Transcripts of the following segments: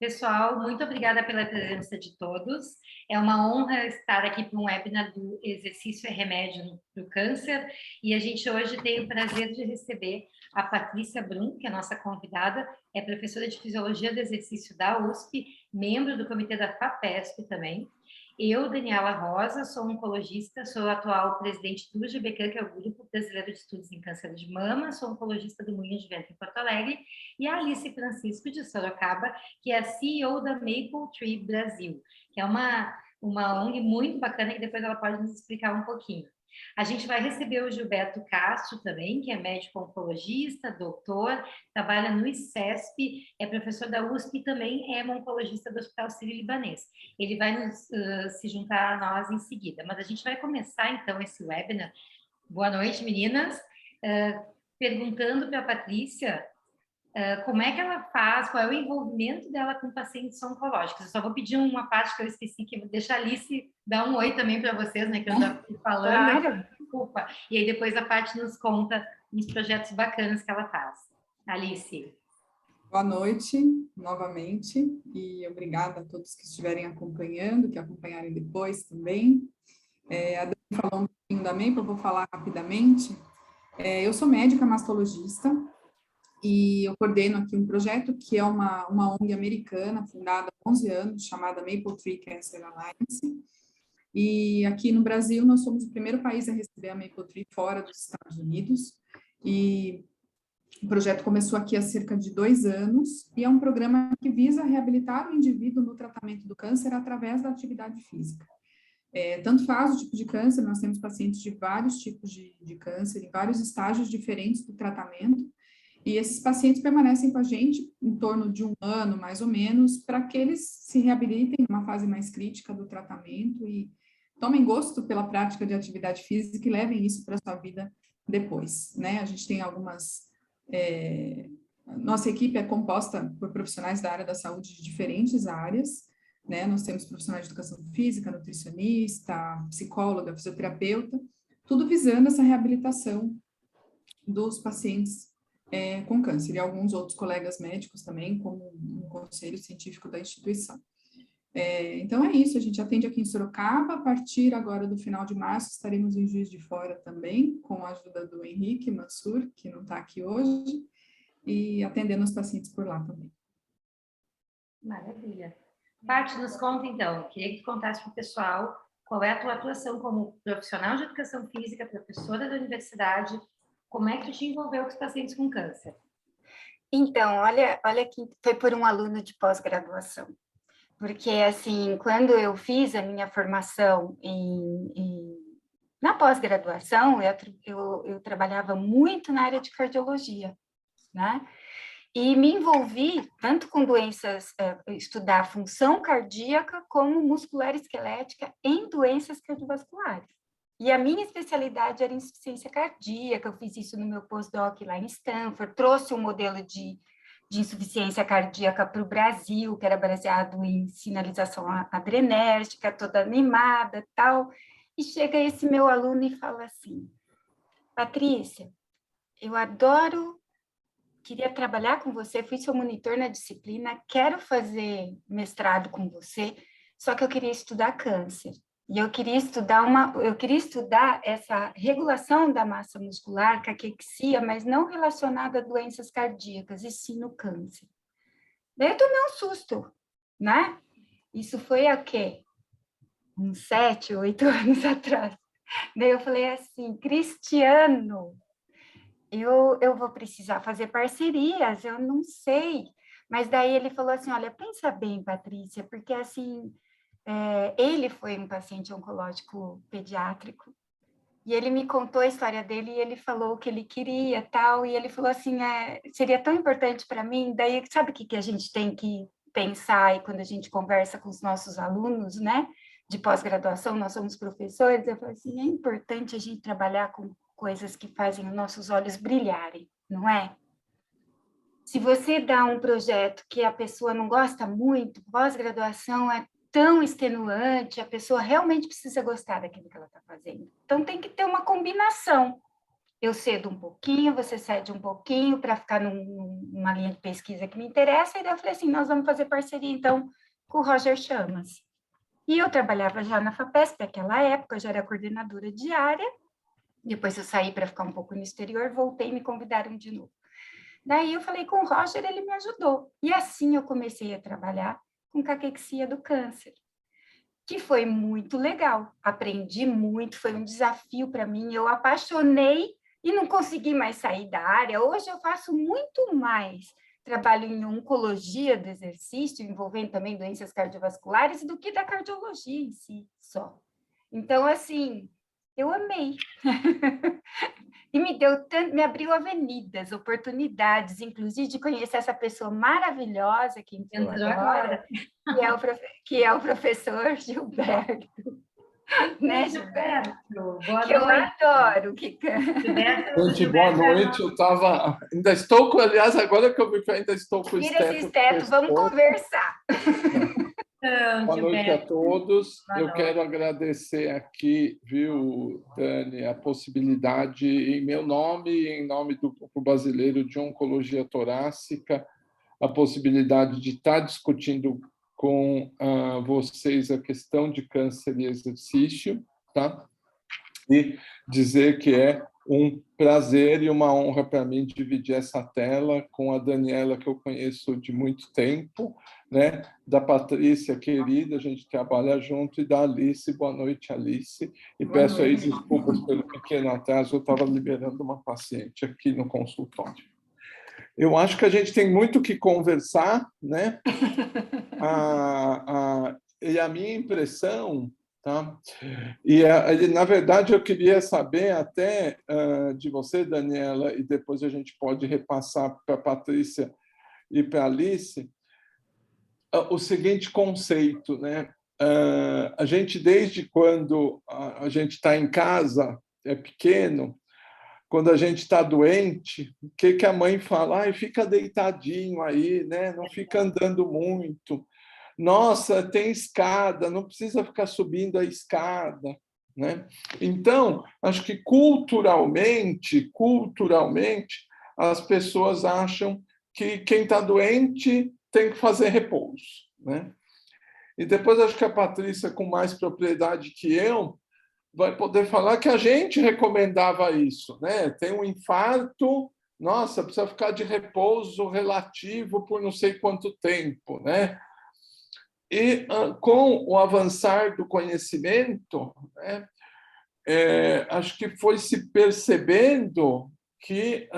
Pessoal, muito obrigada pela presença de todos. É uma honra estar aqui para um webinar do Exercício é Remédio para o Câncer. E a gente hoje tem o prazer de receber a Patrícia Brum, que é a nossa convidada, é professora de Fisiologia do Exercício da USP, membro do comitê da FAPESP também. Eu, Daniela Rosa, sou oncologista, sou atual presidente do GBCAN, que é o Grupo Brasileiro de Estudos em Câncer de Mama, sou oncologista do Moinho de Vento em Porto Alegre, e a Alice Francisco, de Sorocaba, que é a CEO da Maple Tree Brasil, que é uma ONG muito bacana, que depois ela pode nos explicar um pouquinho. A gente vai receber o Gilberto Castro também, que é médico oncologista, doutor, trabalha no ICESP, é professor da USP e também é oncologista do Hospital Sírio-Libanês. Ele vai se juntar a nós em seguida, mas a gente vai começar então esse webinar. Boa noite, meninas. Perguntando para a Patrícia como é que ela faz, qual é o envolvimento dela com pacientes oncológicos. Eu só vou pedir uma parte que eu esqueci, que deixa a Alice dar um oi também para vocês, né, que eu já fui falando. Claro. Desculpa. E aí depois a parte nos conta uns projetos bacanas que ela faz. Alice. Boa noite, novamente, e obrigada a todos que estiverem acompanhando, que acompanharem depois também. A Dani falou um pouquinho da Maple, eu vou falar rapidamente. Eu sou médica mastologista, e eu coordeno aqui um projeto que é uma ONG americana, fundada há 11 anos, chamada Maple Tree Cancer Alliance. E aqui no Brasil, nós somos o primeiro país a receber a Maple Tree fora dos Estados Unidos. E o projeto começou aqui há cerca de 2 anos, e é um programa que visa reabilitar o indivíduo no tratamento do câncer através da atividade física. Tanto faz o tipo de câncer, nós temos pacientes de vários tipos de câncer, em vários estágios diferentes do tratamento, e esses pacientes permanecem com a gente em torno de 1 ano, mais ou menos, para que eles se reabilitem numa fase mais crítica do tratamento e tomem gosto pela prática de atividade física e levem isso para a sua vida depois, né? A gente tem algumas... nossa equipe é composta por profissionais da área da saúde de diferentes áreas, né? Nós temos profissionais de educação física, nutricionista, psicóloga, fisioterapeuta, tudo visando essa reabilitação dos pacientes com câncer, e alguns outros colegas médicos também, como um conselho científico da instituição. Então é isso, a gente atende aqui em Sorocaba, a partir agora do final de março estaremos em Juiz de Fora também, com a ajuda do Henrique Mansur, que não está aqui hoje, e atendendo os pacientes por lá também. Maravilha. Paty, nos conta então, queria que tu contasse para o pessoal qual é a tua atuação como profissional de educação física, professora da universidade, como é que tu te envolveu com os pacientes com câncer? Então, olha que foi por um aluno de pós-graduação, porque, assim, quando eu fiz a minha formação na pós-graduação, eu trabalhava muito na área de cardiologia, né? E me envolvi tanto com doenças, estudar a função cardíaca, como muscular esquelética em doenças cardiovasculares. E a minha especialidade era insuficiência cardíaca, eu fiz isso no meu postdoc lá em Stanford, trouxe um modelo de insuficiência cardíaca para o Brasil, que era baseado em sinalização adrenérgica, toda animada, tal. E chega esse meu aluno e fala assim: Patrícia, eu queria trabalhar com você, fui seu monitor na disciplina, quero fazer mestrado com você, só que eu queria estudar câncer. E eu queria estudar essa regulação da massa muscular, caquexia, mas não relacionada a doenças cardíacas, e sim no câncer. Daí eu tomei um susto, né? Isso foi há quê? Uns 7, 8 anos atrás. Daí eu falei assim: Cristiano, eu vou precisar fazer parcerias, eu não sei. Mas daí ele falou assim: olha, pensa bem, Patrícia, porque assim, ele foi um paciente oncológico pediátrico, e ele me contou a história dele, e ele falou o que ele queria, tal, e ele falou assim, seria tão importante para mim. Daí, sabe o que a gente tem que pensar aí quando a gente conversa com os nossos alunos, né, de pós-graduação, nós somos professores, eu falei assim, é importante a gente trabalhar com coisas que fazem os nossos olhos brilharem, não é? Se você dá um projeto que a pessoa não gosta muito, pós-graduação é tão extenuante, a pessoa realmente precisa gostar daquilo que ela está fazendo. Então, tem que ter uma combinação, eu cedo um pouquinho, você cede um pouquinho para ficar numa linha de pesquisa que me interessa, e daí eu falei assim, nós vamos fazer parceria, então, com o Roger Chamas. E eu trabalhava já na FAPESP naquela época, eu já era coordenadora de área, depois eu saí para ficar um pouco no exterior, voltei e me convidaram de novo. Daí eu falei com o Roger, ele me ajudou. E assim eu comecei a trabalhar com caquexia do câncer, que foi muito legal. Aprendi muito, foi um desafio para mim. Eu apaixonei e não consegui mais sair da área. Hoje eu faço muito mais trabalho em oncologia do exercício, envolvendo também doenças cardiovasculares, do que da cardiologia em si só. Então, assim, eu amei. E me deu tanto, me abriu avenidas, oportunidades, inclusive de conhecer essa pessoa maravilhosa que entrou agora, que é o professor Gilberto, né, Gilberto? Boa que noite. Eu adoro, que Gente, boa noite. Eu estava. Ainda estou com, aliás, agora que eu vi que eu ainda estou com o Tira esse esteto. esteto, vamos conversar. Boa noite a todos. Boa Eu noite. quero agradecer aqui, viu, Dani, a possibilidade, em meu nome e em nome do Grupo Brasileiro de Oncologia Torácica, a possibilidade de estar discutindo com vocês a questão de câncer e exercício, tá? E dizer que é um prazer e uma honra para mim dividir essa tela com a Daniela, que eu conheço de muito tempo, né? Da Patrícia, querida, a gente trabalha junto, e da Alice. Boa noite, Alice. E Boa peço aí noite. desculpas pelo pequeno atraso, eu estava liberando uma paciente aqui no consultório. Eu acho que a gente tem muito o que conversar, né? E a minha impressão, tá? Na verdade, eu queria saber até de você, Daniela, e depois a gente pode repassar para a Patrícia e para a Alice, o seguinte conceito, né? A gente, desde quando a gente está em casa, é pequeno, quando a gente está doente, o que a mãe fala? Ai, fica deitadinho aí, né? Não fica andando muito. Nossa, tem escada, não precisa ficar subindo a escada, né? Então, acho que culturalmente, as pessoas acham que quem está doente tem que fazer repouso, né? E depois acho que a Patrícia, com mais propriedade que eu, vai poder falar que a gente recomendava isso, né? Tem um infarto, nossa, precisa ficar de repouso relativo por não sei quanto tempo, né? E com o avançar do conhecimento, né, acho que foi se percebendo que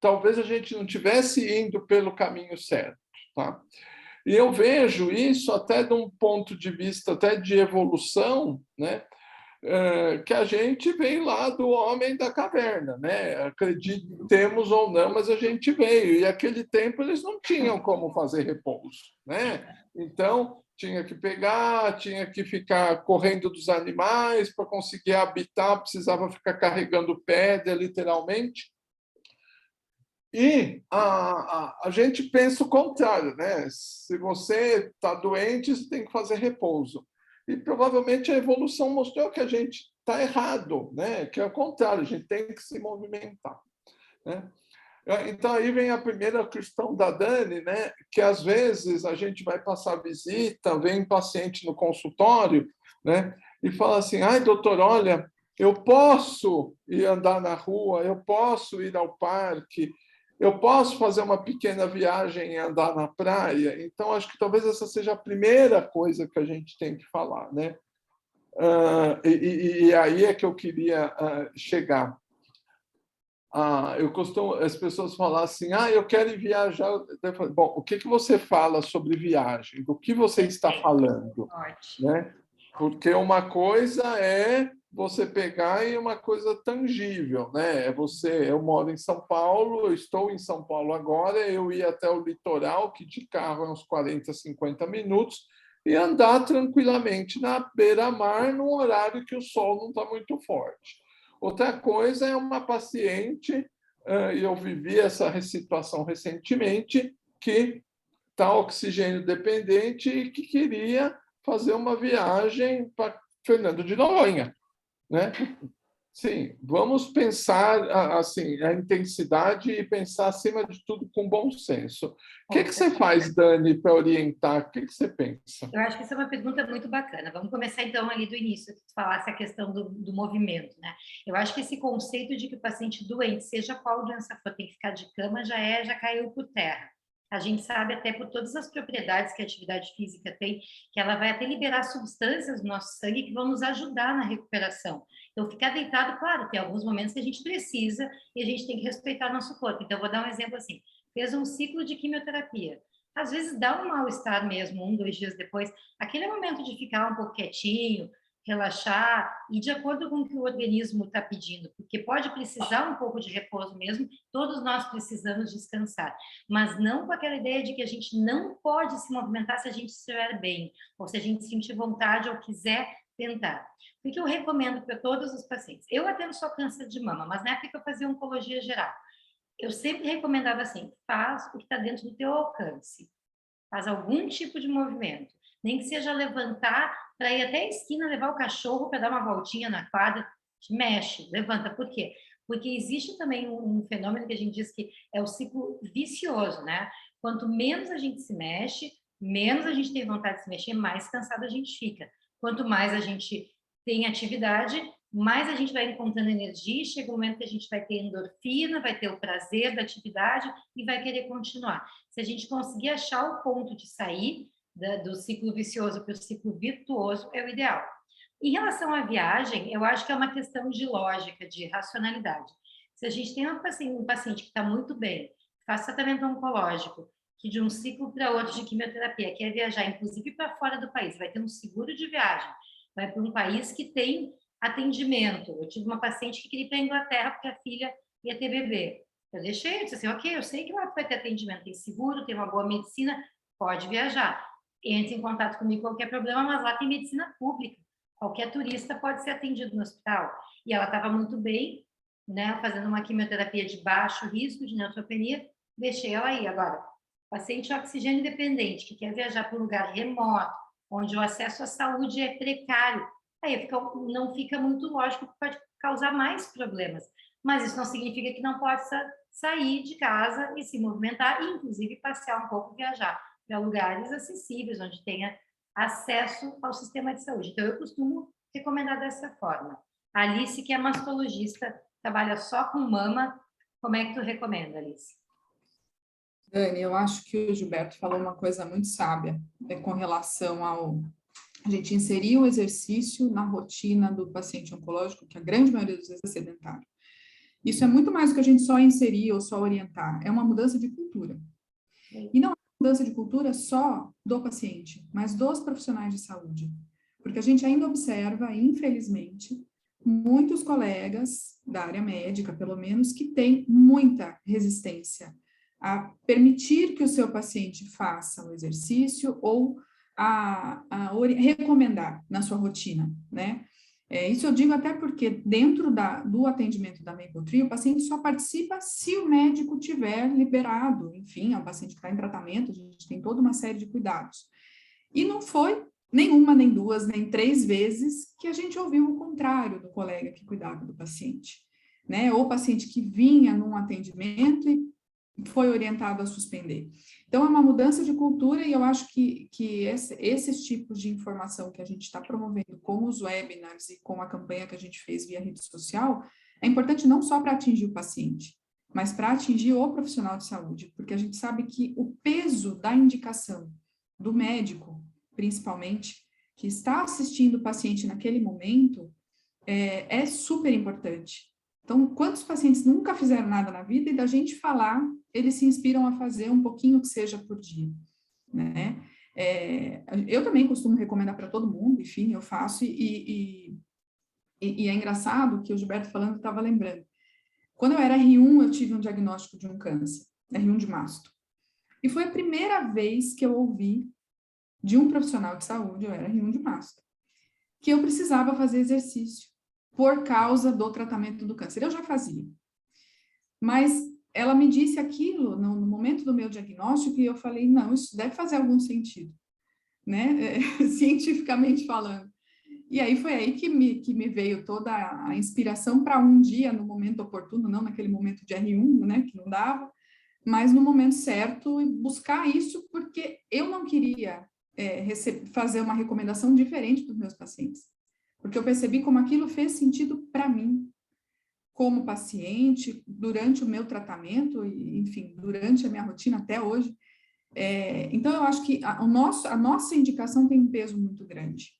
talvez a gente não estivesse indo pelo caminho certo, tá? E eu vejo isso até de um ponto de vista até de evolução, né? Que a gente vem lá do homem da caverna, né? Acreditemos ou não, mas a gente veio. E naquele tempo eles não tinham como fazer repouso, né? Então tinha que pegar, tinha que ficar correndo dos animais para conseguir habitar, precisava ficar carregando pedra, literalmente. E a gente pensa o contrário, né? Se você está doente, você tem que fazer repouso. E provavelmente a evolução mostrou que a gente está errado, né? Que é o contrário, a gente tem que se movimentar, né? Então aí vem a primeira questão da Dani, né? Que às vezes a gente vai passar visita, vem paciente no consultório, né? E fala assim: ai, doutor, olha, eu posso ir andar na rua, eu posso ir ao parque, eu posso fazer uma pequena viagem e andar na praia. Então, acho que talvez essa seja a primeira coisa que a gente tem que falar, né? E aí é que eu queria chegar. As pessoas falam assim: eu quero ir viajar. Bom, o que você fala sobre viagem? Do que você está falando? Né? Porque uma coisa é você pegar e uma coisa tangível, né? Eu moro em São Paulo, eu estou em São Paulo agora, eu ia até o litoral, que de carro é uns 40, 50 minutos, e andar tranquilamente na beira-mar num horário que o sol não está muito forte. Outra coisa é uma paciente, e eu vivi essa situação recentemente, que está oxigênio dependente e que queria fazer uma viagem para Fernando de Noronha, né? Sim, vamos pensar assim, a intensidade e pensar, acima de tudo, com bom senso. O que você faz, Dani, para orientar? O que você pensa? Eu acho que essa é uma pergunta muito bacana. Vamos começar, então, ali do início, que tu falasse a questão do movimento, né? Eu acho que esse conceito de que o paciente doente, seja qual doença for, tem que ficar de cama, já caiu por terra. A gente sabe até por todas as propriedades que a atividade física tem, que ela vai até liberar substâncias no nosso sangue que vão nos ajudar na recuperação. Então, ficar deitado, claro, tem alguns momentos que a gente precisa e a gente tem que respeitar nosso corpo. Então, eu vou dar um exemplo assim. Fez um ciclo de quimioterapia. Às vezes dá um mal-estar mesmo, 1, 2 dias depois. Aquele momento de ficar um pouco quietinho, relaxar e de acordo com o que o organismo está pedindo, porque pode precisar um pouco de repouso mesmo, todos nós precisamos descansar, mas não com aquela ideia de que a gente não pode se movimentar se a gente estiver bem, ou se a gente sentir vontade ou quiser tentar. O que eu recomendo para todos os pacientes? Eu atendo só câncer de mama, mas na época que eu fazia oncologia geral, eu sempre recomendava assim, faz o que está dentro do teu alcance, faz algum tipo de movimento, nem que seja levantar para ir até a esquina, levar o cachorro para dar uma voltinha na quadra, mexe, levanta. Por quê? Porque existe também um fenômeno que a gente diz que é o ciclo vicioso, né? Quanto menos a gente se mexe, menos a gente tem vontade de se mexer, mais cansado a gente fica. Quanto mais a gente tem atividade, mais a gente vai encontrando energia, chega um momento que a gente vai ter endorfina, vai ter o prazer da atividade e vai querer continuar. Se a gente conseguir achar o ponto de sair do ciclo vicioso para o ciclo virtuoso, é o ideal. Em relação à viagem, eu acho que é uma questão de lógica, de racionalidade. Se a gente tem um paciente que está muito bem, faz tratamento oncológico, que de um ciclo para outro de quimioterapia quer viajar, inclusive para fora do país, vai ter um seguro de viagem, vai para um país que tem atendimento. Eu tive uma paciente que queria ir para a Inglaterra porque a filha ia ter bebê. Eu deixei, eu disse assim, ok, eu sei que lá vai ter atendimento, tem seguro, tem uma boa medicina, pode viajar. Entre em contato comigo qualquer problema, mas lá tem medicina pública. Qualquer turista pode ser atendido no hospital. E ela estava muito bem, né, fazendo uma quimioterapia de baixo risco de neutropenia, deixei ela aí. Agora, paciente oxigênio dependente, que quer viajar para um lugar remoto, onde o acesso à saúde é precário, aí não fica muito lógico, que pode causar mais problemas. Mas isso não significa que não possa sair de casa e se movimentar, e inclusive passear um pouco, viajar para lugares acessíveis, onde tenha acesso ao sistema de saúde. Então, eu costumo recomendar dessa forma. A Alice, que é mastologista, trabalha só com mama, como é que tu recomenda, Alice? Dani, eu acho que o Gilberto falou uma coisa muito sábia, com relação ao a gente inserir o exercício na rotina do paciente oncológico, que a grande maioria das vezes é sedentário. Isso é muito mais do que a gente só inserir ou só orientar, é uma mudança de cultura. E não é uma mudança de cultura só do paciente, mas dos profissionais de saúde. Porque a gente ainda observa, infelizmente, muitos colegas da área médica, pelo menos, que têm muita resistência a permitir que o seu paciente faça o exercício ou a recomendar na sua rotina, né? Isso eu digo até porque dentro do atendimento da Mapletree, o paciente só participa se o médico tiver liberado, enfim, é um paciente que está em tratamento, a gente tem toda uma série de cuidados. E não foi nenhuma, nem duas, nem 3 vezes que a gente ouviu o contrário do colega que cuidava do paciente, né? Ou o paciente que vinha num atendimento e foi orientado a suspender. Então, é uma mudança de cultura e eu acho que esses tipos de informação que a gente está promovendo com os webinars e com a campanha que a gente fez via rede social, é importante não só para atingir o paciente, mas para atingir o profissional de saúde, porque a gente sabe que o peso da indicação do médico, principalmente, que está assistindo o paciente naquele momento, é super importante. Então, quantos pacientes nunca fizeram nada na vida e da gente falar, eles se inspiram a fazer um pouquinho que seja por dia, né? Eu também costumo recomendar para todo mundo, enfim, eu faço e é engraçado que o Gilberto falando, estava lembrando. Quando eu era R1, eu tive um diagnóstico de um câncer, R1 de masto. E foi a primeira vez que eu ouvi de um profissional de saúde, eu era R1 de masto, que eu precisava fazer exercício por causa do tratamento do câncer. Eu já fazia. Mas ela me disse aquilo no momento do meu diagnóstico e eu falei, não, isso deve fazer algum sentido, né? Cientificamente falando. E aí foi aí que me veio toda a inspiração para um dia, no momento oportuno, não naquele momento de R1, né, que não dava, mas no momento certo, buscar isso, porque eu não queria fazer uma recomendação diferente para os meus pacientes, porque eu percebi como aquilo fez sentido para mim, como paciente, durante o meu tratamento, e, enfim, durante a minha rotina até hoje. Então, eu acho que a nossa indicação tem um peso muito grande,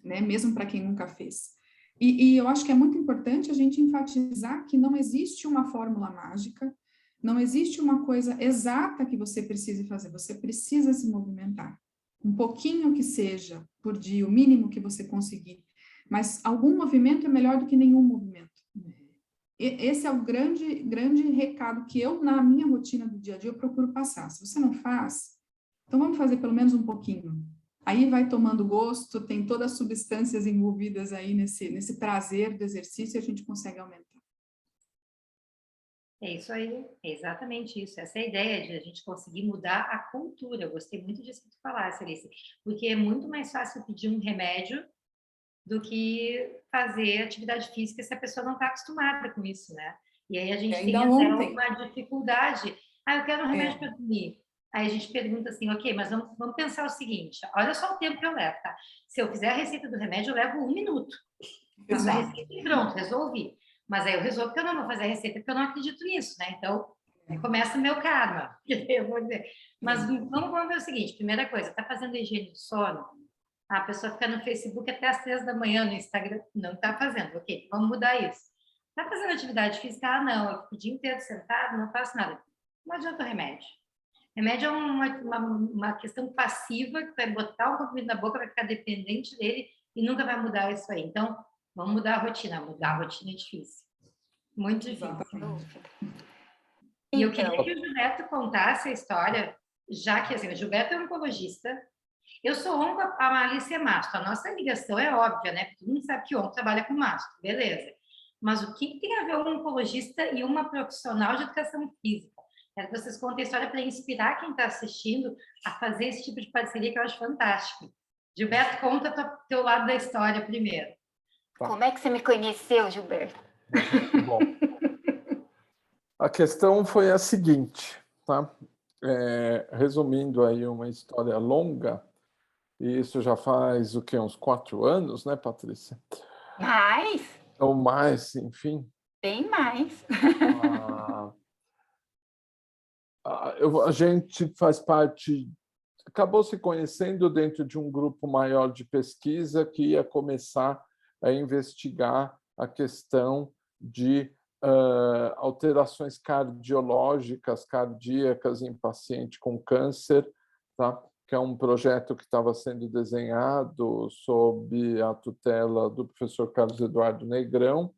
né? Mesmo para quem nunca fez. E eu acho que é muito importante a gente enfatizar que não existe uma fórmula mágica, não existe uma coisa exata que você precise fazer, você precisa se movimentar. Um pouquinho que seja por dia, o mínimo que você conseguir, mas algum movimento é melhor do que nenhum movimento. Esse é o grande recado que eu, na minha rotina do dia a dia, eu procuro passar. Se você não faz, então vamos fazer pelo menos um pouquinho. Aí vai tomando gosto, tem todas as substâncias envolvidas aí nesse prazer do exercício e a gente consegue aumentar. É isso aí, é exatamente isso. Essa é a ideia de a gente conseguir mudar a cultura. Eu gostei muito disso que tu falasse, Alice, porque é muito mais fácil pedir um remédio do que fazer atividade física se a pessoa não está acostumada com isso, né? E aí a gente tem até uma dificuldade. Eu quero um remédio para dormir. Aí a gente pergunta assim, ok, mas vamos pensar o seguinte, olha só o tempo que eu levo, tá? Se eu fizer a receita do remédio, eu levo 1 minuto. Faço a receita e pronto, resolvi. Mas aí eu resolvo que eu não vou fazer a receita porque eu não acredito nisso, né? Então, aí começa o meu karma, eu vou dizer. Mas vamos ver o seguinte, primeira coisa, tá fazendo higiene do sono? A pessoa fica no Facebook até às 3 da manhã, no Instagram, não está fazendo, ok, vamos mudar isso. Está fazendo atividade física? Não, eu fico o dia inteiro sentado, não faço nada. Não adianta o remédio. Remédio é uma questão passiva, que vai botar o comprimido na boca, vai ficar dependente dele e nunca vai mudar isso aí. Então, vamos mudar a rotina. Mudar a rotina é difícil. Muito difícil. E eu queria que o Gilberto contasse a história, já que assim, o Gilberto é oncologista, eu sou onco, a Alice é mastro. A nossa ligação é óbvia, né? Todo mundo sabe que onco trabalha com mastro, beleza. Mas o que tem a ver um oncologista e uma profissional de educação física? Quero que vocês contem a história para inspirar quem está assistindo a fazer esse tipo de parceria que eu acho fantástico. Gilberto, conta o teu lado da história primeiro. Como é que você me conheceu, Gilberto? Bom, a questão foi a seguinte, tá? Resumindo aí uma história longa, e isso já faz o quê? Uns 4 anos, né, Patrícia? Mais? Ou mais, enfim. Bem mais. A gente faz parte, acabou se conhecendo dentro de um grupo maior de pesquisa que ia começar a investigar a questão de alterações cardiológicas, cardíacas em paciente com câncer, tá? Que é um projeto que estava sendo desenhado sob a tutela do professor Carlos Eduardo Negrão,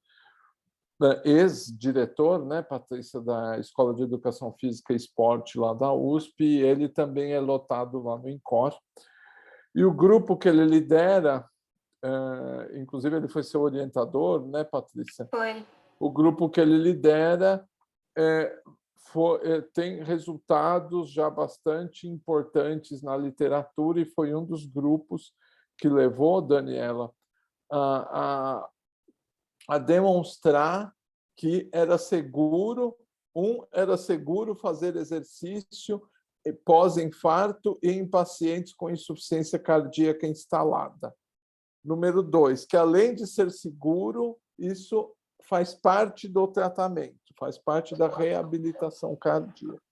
ex-diretor, né, Patrícia, da Escola de Educação Física e Esporte lá da USP, e ele também é lotado lá no INCOR. E o grupo que ele lidera, inclusive ele foi seu orientador, né, Patrícia? Foi. O grupo que ele lidera tem resultados já bastante importantes na literatura e foi um dos grupos que levou, Daniela, a demonstrar que era seguro fazer exercício pós-infarto e em pacientes com insuficiência cardíaca instalada. Número 2, que além de ser seguro, isso faz parte do tratamento, faz parte da reabilitação cardíaca.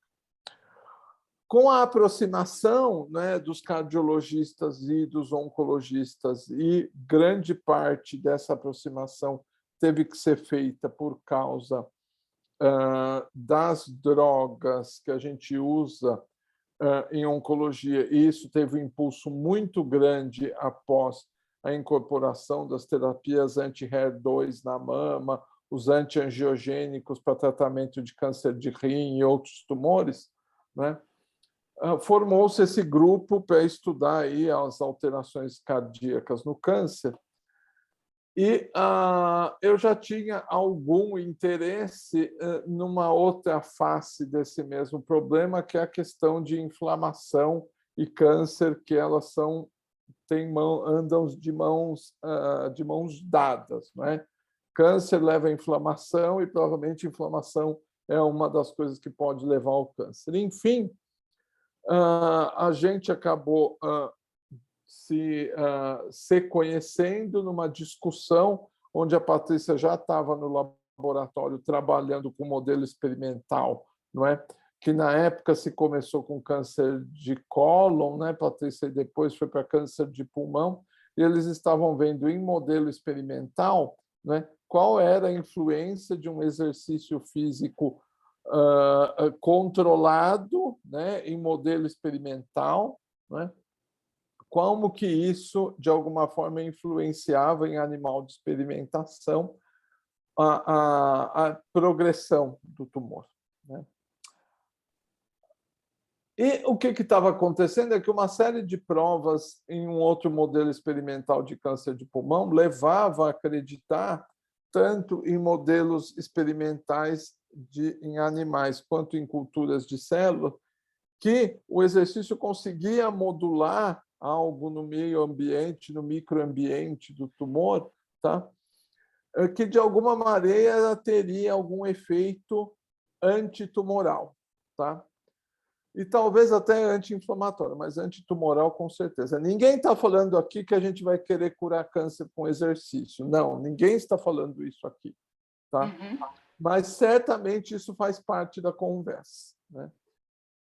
Com a aproximação, né, dos cardiologistas e dos oncologistas, e grande parte dessa aproximação teve que ser feita por causa das drogas que a gente usa em oncologia, e isso teve um impulso muito grande após a incorporação das terapias anti-HER2 na mama, os antiangiogênicos para tratamento de câncer de rim e outros tumores, né? Formou-se esse grupo para estudar aí as alterações cardíacas no câncer. E eu já tinha algum interesse numa outra face desse mesmo problema, que é a questão de inflamação e câncer, que elas são andam de mãos dadas, não é? Câncer leva à inflamação e provavelmente inflamação é uma das coisas que pode levar ao câncer. Enfim, a gente acabou se conhecendo numa discussão onde a Patrícia já estava no laboratório trabalhando com modelo experimental, não é? Que na época se começou com câncer de cólon, né, Patrícia, e depois foi para câncer de pulmão, e eles estavam vendo em modelo experimental, né, qual era a influência de um exercício físico controlado, né, em modelo experimental, né, como que isso, de alguma forma, influenciava em animal de experimentação a progressão do tumor, né? E o que estava acontecendo é que uma série de provas em um outro modelo experimental de câncer de pulmão levava a acreditar, tanto em modelos experimentais em animais quanto em culturas de células, que o exercício conseguia modular algo no meio ambiente, no microambiente do tumor, tá? Que de alguma maneira teria algum efeito antitumoral, tá? E talvez até anti-inflamatório, mas antitumoral com certeza. Ninguém está falando aqui que a gente vai querer curar câncer com exercício. Não, ninguém está falando isso aqui, tá? Mas certamente isso faz parte da conversa, né?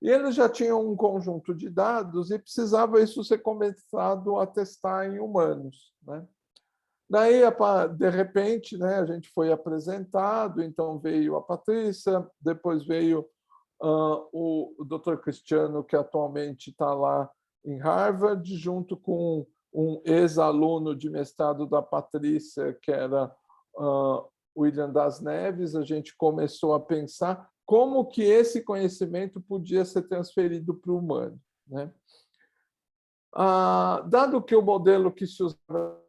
E eles já tinham um conjunto de dados e precisava isso ser começado a testar em humanos, né? Daí, de repente, né, a gente foi apresentado, então veio a Patrícia, depois veio o Dr. Cristiano, que atualmente está lá em Harvard, junto com um ex-aluno de mestrado da Patrícia, que era William das Neves. A gente começou a pensar como que esse conhecimento podia ser transferido para o humano, né? Dado que o modelo que se usava,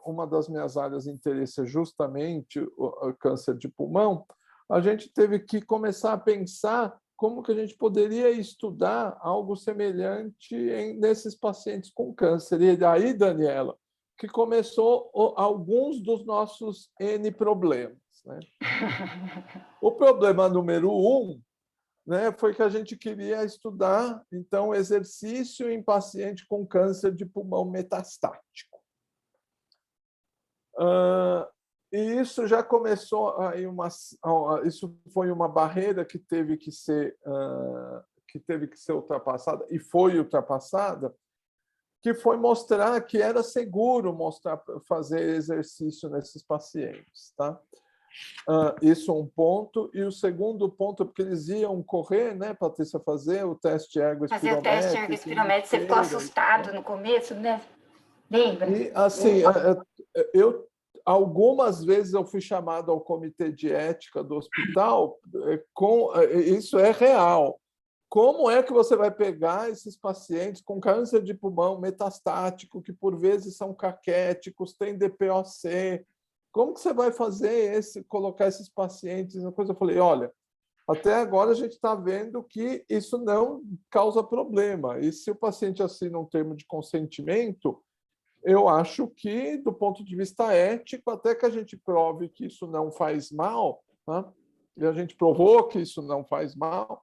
uma das minhas áreas de interesse é justamente o câncer de pulmão, a gente teve que começar a pensar como que a gente poderia estudar algo semelhante nesses pacientes com câncer. E daí, Daniela, que começou alguns dos nossos N problemas, né? O problema número 1, né, foi que a gente queria estudar, então, exercício em paciente com câncer de pulmão metastático. E isso já começou aí isso foi uma barreira que teve que ser ultrapassada, e foi ultrapassada, que foi mostrar que era seguro fazer exercício nesses pacientes, tá? Isso é um ponto. E o segundo ponto, porque eles iam correr, né, Patrícia, fazer o teste ergospirométrico. Fazer o teste ergospirométrico, você ficou assustado no começo, né? Lembra? E, assim, algumas vezes eu fui chamado ao comitê de ética do hospital, isso é real. Como é que você vai pegar esses pacientes com câncer de pulmão metastático, que por vezes são caquéticos, têm DPOC? Como que você vai colocar esses pacientes na coisa? Eu falei, olha, até agora a gente está vendo que isso não causa problema. E se o paciente assina um termo de consentimento, eu acho que, do ponto de vista ético, até que a gente prove que isso não faz mal, né? E a gente provou que isso não faz mal,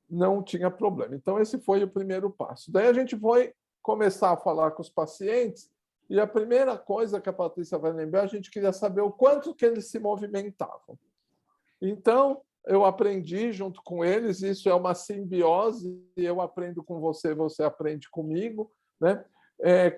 não tinha problema. Então, esse foi o primeiro passo. Daí a gente foi começar a falar com os pacientes, e a primeira coisa que a Patrícia vai lembrar, a gente queria saber o quanto que eles se movimentavam. Então, eu aprendi junto com eles, isso é uma simbiose, eu aprendo com você, você aprende comigo, né?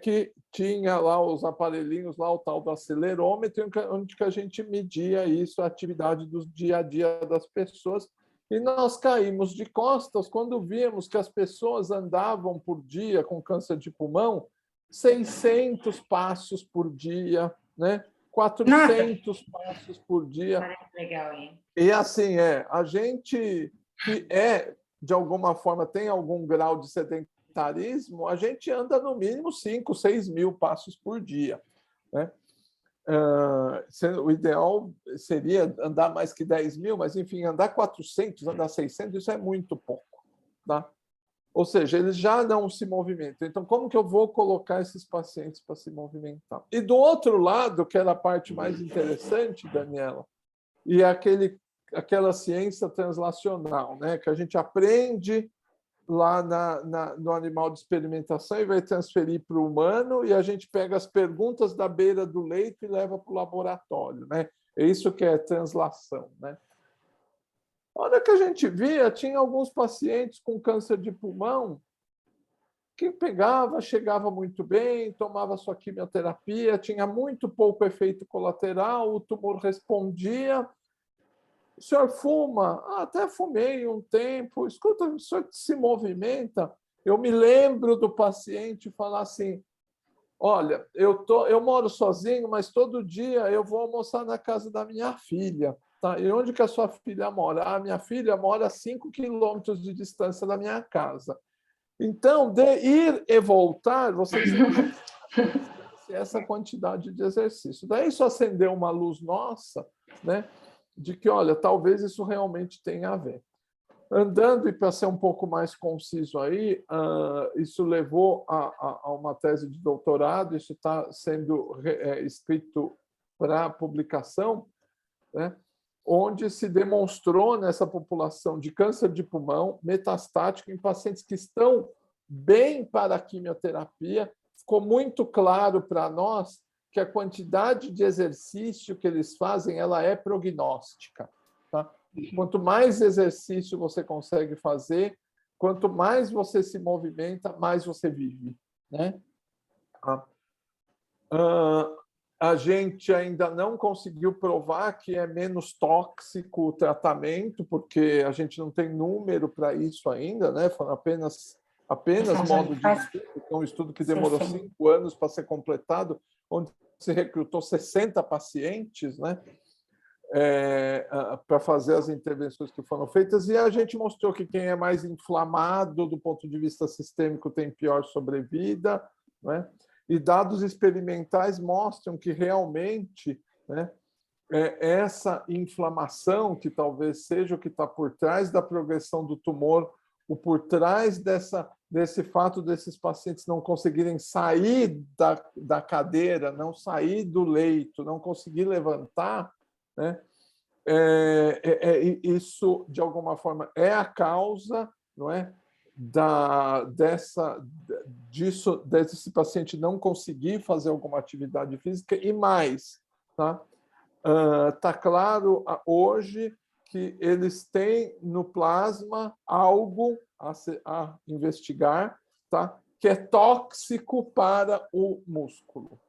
Que tinha lá os aparelhinhos, lá o tal do acelerômetro, onde que a gente media isso, a atividade do dia a dia das pessoas, e nós caímos de costas quando víamos que as pessoas andavam por dia com câncer de pulmão 600 passos por dia, né? 400 passos por dia. Parece legal, hein? E assim, a gente que de alguma forma, tem algum grau de sedentarismo, a gente anda no mínimo 5, 6 mil passos por dia, né? O ideal seria andar mais que 10 mil, mas, enfim, andar 400, andar 600, isso é muito pouco, tá? Ou seja, eles já não se movimentam. Então, como que eu vou colocar esses pacientes para se movimentar? E do outro lado, que era a parte mais interessante, Daniela, e é aquela ciência translacional, né? Que a gente aprende lá no animal de experimentação e vai transferir para o humano, e a gente pega as perguntas da beira do leito e leva para o laboratório, né? É isso que é translação, né? A hora que a gente via, tinha alguns pacientes com câncer de pulmão que pegava, chegava muito bem, tomava sua quimioterapia, tinha muito pouco efeito colateral, o tumor respondia. O senhor fuma? Ah, até fumei um tempo. Escuta, o senhor se movimenta? Eu me lembro do paciente falar assim, olha, eu moro sozinho, mas todo dia eu vou almoçar na casa da minha filha. Tá? E onde que a sua filha mora? A minha filha mora a 5 quilômetros de distância da minha casa. Então, de ir e voltar, vocês têm essa quantidade de exercício. Daí isso acendeu uma luz nossa, né, de que, olha, talvez isso realmente tenha a ver. Andando, e para ser um pouco mais conciso aí, isso levou a uma tese de doutorado, isso está sendo escrito para publicação, né, onde se demonstrou nessa população de câncer de pulmão metastático em pacientes que estão bem para a quimioterapia, ficou muito claro para nós que a quantidade de exercício que eles fazem, ela é prognóstica. Tá? Quanto mais exercício você consegue fazer, quanto mais você se movimenta, mais você vive. Né? A gente ainda não conseguiu provar que é menos tóxico o tratamento, porque a gente não tem número para isso ainda, né? Foram apenas modo de estudo, um estudo que demorou 5 anos para ser completado, onde se recrutou 60 pacientes, né? Para fazer as intervenções que foram feitas, e a gente mostrou que quem é mais inflamado do ponto de vista sistêmico tem pior sobrevida, né? E dados experimentais mostram que realmente, né, essa inflamação, que talvez seja o que está por trás da progressão do tumor, ou por trás desse fato desses pacientes não conseguirem sair da cadeira, não sair do leito, não conseguir levantar, né, isso, de alguma forma, é a causa, não é? Desse paciente não conseguir fazer alguma atividade física, e mais, tá? Tá claro hoje que eles têm no plasma algo a investigar, tá? Que é tóxico para o músculo,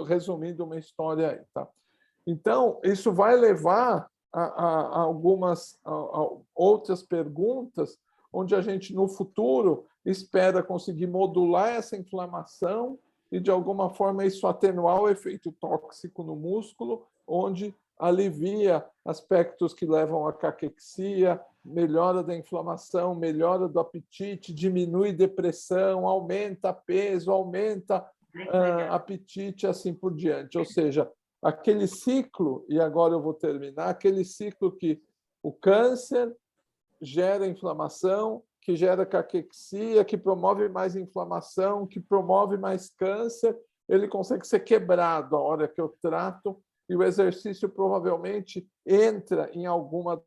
resumindo uma história aí, tá? Então, isso vai levar a algumas outras perguntas, onde a gente, no futuro, espera conseguir modular essa inflamação e, de alguma forma, isso atenuar o efeito tóxico no músculo, onde alivia aspectos que levam à caquexia, melhora da inflamação, melhora do apetite, diminui depressão, aumenta peso, aumenta apetite, assim por diante. Ou seja, aquele ciclo, e agora eu vou terminar, aquele ciclo que o câncer gera inflamação, que gera caquexia, que promove mais inflamação, que promove mais câncer, ele consegue ser quebrado a hora que eu trato, e o exercício provavelmente entra em alguma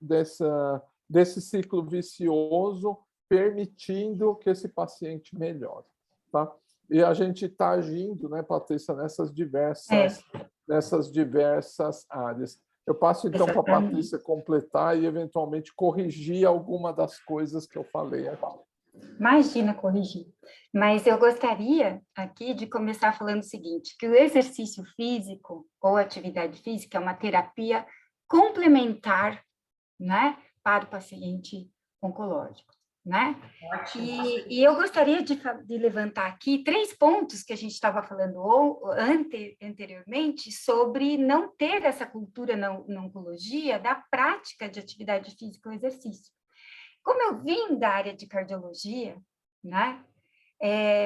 desse ciclo vicioso, permitindo que esse paciente melhore. Tá? E a gente está agindo, né, Patrícia, nessas diversas áreas. Eu passo, então, para a Patrícia completar e, eventualmente, corrigir alguma das coisas que eu falei aqui. Imagina corrigir. Mas eu gostaria aqui de começar falando o seguinte, que o exercício físico ou atividade física é uma terapia complementar, né, para o paciente oncológico. Né? E eu gostaria de levantar aqui 3 pontos que a gente estava falando anteriormente sobre não ter essa cultura na oncologia da prática de atividade física ou exercício. Como eu vim da área de cardiologia, né,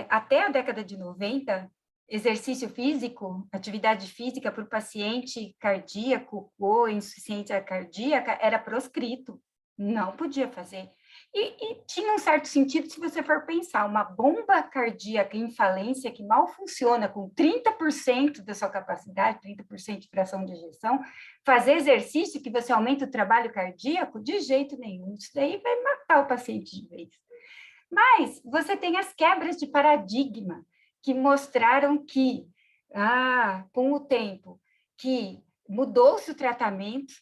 até a década de 90, exercício físico, atividade física para o paciente cardíaco ou insuficiência cardíaca era proscrito, não podia fazer. E tinha um certo sentido se você for pensar, uma bomba cardíaca em falência que mal funciona com 30% da sua capacidade, 30% de fração de ejeção, fazer exercício que você aumenta o trabalho cardíaco, de jeito nenhum. Isso daí vai matar o paciente de vez. Mas você tem as quebras de paradigma que mostraram que, com o tempo, que mudou-se o tratamento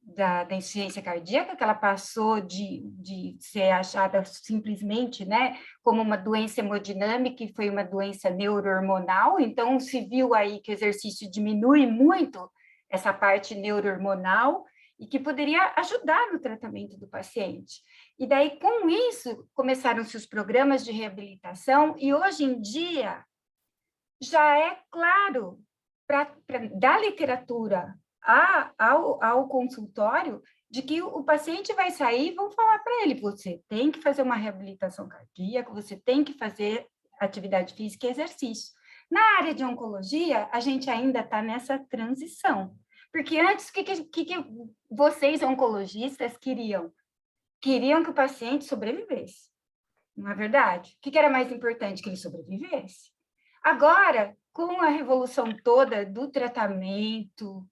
da insuficiência cardíaca, que ela passou de ser achada simplesmente, né, como uma doença hemodinâmica, e foi uma doença neurohormonal. Então, se viu aí que o exercício diminui muito essa parte neurohormonal e que poderia ajudar no tratamento do paciente. E daí, com isso, começaram-se os programas de reabilitação, e hoje em dia já é claro, da literatura ao consultório, de que o paciente vai sair e vão falar para ele, você tem que fazer uma reabilitação cardíaca, você tem que fazer atividade física e exercício. Na área de oncologia, a gente ainda está nessa transição, porque antes, o que vocês, oncologistas, queriam? Queriam que o paciente sobrevivesse, não é verdade? O que era mais importante? Que ele sobrevivesse. Agora, com a revolução toda do tratamento,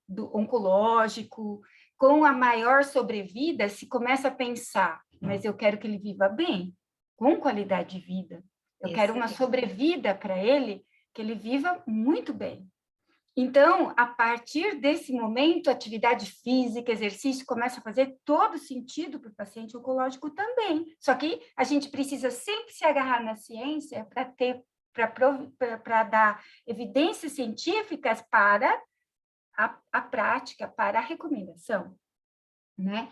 do oncológico, com a maior sobrevida, se começa a pensar, mas eu quero que ele viva bem, com qualidade de vida. Eu quero uma sobrevida para ele, que ele viva muito bem. Então, a partir desse momento, atividade física, exercício, começa a fazer todo sentido para o paciente oncológico também. Só que a gente precisa sempre se agarrar na ciência para dar evidências científicas para a prática, para a recomendação, né?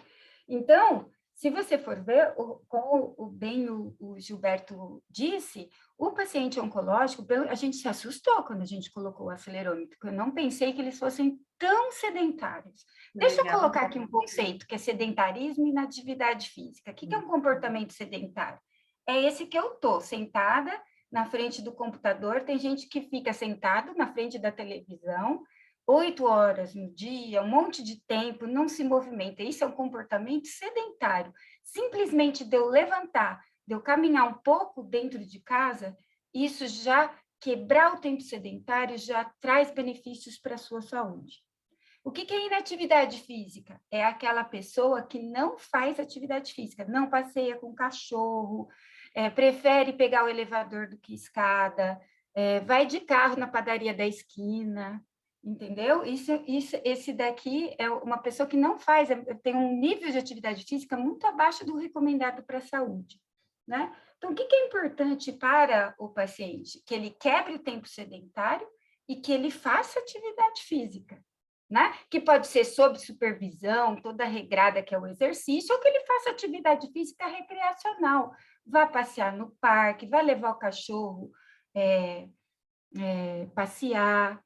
Então, se você for ver, como bem o Gilberto disse, o paciente oncológico, a gente se assustou quando a gente colocou o acelerômetro, porque eu não pensei que eles fossem tão sedentários. Deixa eu colocar aqui um conceito, que é sedentarismo e inatividade física. O que é um comportamento sedentário? É esse que eu estou, sentada na frente do computador, tem gente que fica sentado na frente da televisão, 8 horas no dia, um monte de tempo, não se movimenta. Isso é um comportamento sedentário. Simplesmente de eu levantar, de eu caminhar um pouco dentro de casa, isso já, quebrar o tempo sedentário, já traz benefícios para a sua saúde. O que é inatividade física? É aquela pessoa que não faz atividade física, não passeia com cachorro, prefere pegar o elevador do que escada, vai de carro na padaria da esquina, entendeu? Esse daqui é uma pessoa que não faz, tem um nível de atividade física muito abaixo do recomendado para a saúde, né? Então, o que é importante para o paciente? Que ele quebre o tempo sedentário e que ele faça atividade física, né? Que pode ser sob supervisão, toda regrada que é o exercício, ou que ele faça atividade física recreacional, vá passear no parque, vá levar o cachorro passear,